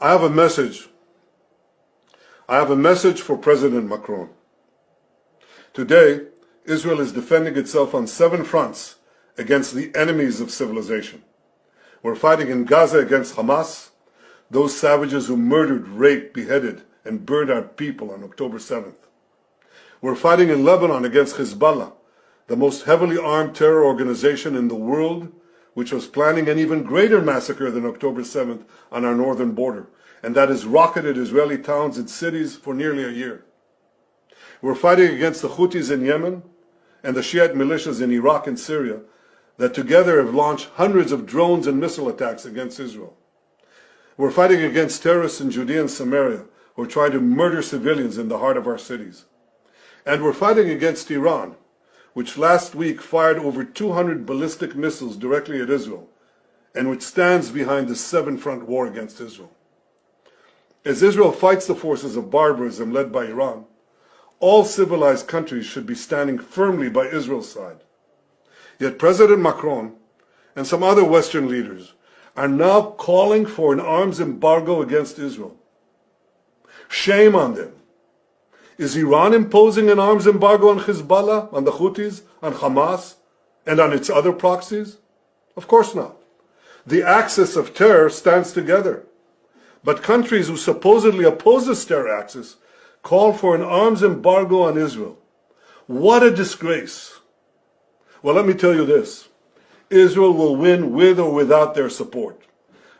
I have a message. I have a message for President Macron. Today, Israel is defending itself on 7 fronts against the enemies of civilization. We're fighting in Gaza against Hamas, those savages who murdered, raped, beheaded, and burned our people on October 7th. We're fighting in Lebanon against Hezbollah, the most heavily armed terror organization in the world, which was planning an even greater massacre than October 7th on our northern border, and that has rocketed Israeli towns and cities for nearly a year. We're fighting against the Houthis in Yemen and the Shiite militias in Iraq and Syria that together have launched hundreds of drones and missile attacks against Israel. We're fighting against terrorists in Judea and Samaria who are trying to murder civilians in the heart of our cities. And we're fighting against Iran, which last week fired over 200 ballistic missiles directly at Israel, and which stands behind the 7-front war against Israel. As Israel fights the forces of barbarism led by Iran, all civilized countries should be standing firmly by Israel's side. Yet President Macron and some other Western leaders are now calling for an arms embargo against Israel. Shame on them. Is Iran imposing an arms embargo on Hezbollah, on the Houthis, on Hamas, and on its other proxies? Of course not. The axis of terror stands together. But countries who supposedly oppose this terror axis call for an arms embargo on Israel. What a disgrace. Well, let me tell you this. Israel will win with or without their support.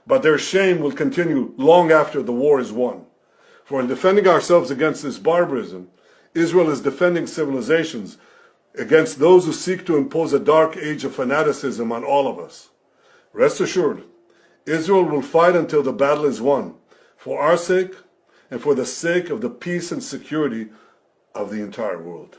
But their shame will continue long after the war is won. For in defending ourselves against this barbarism, Israel is defending civilizations against those who seek to impose a dark age of fanaticism on all of us. Rest assured, Israel will fight until the battle is won, for our sake and for the sake of the peace and security of the entire world.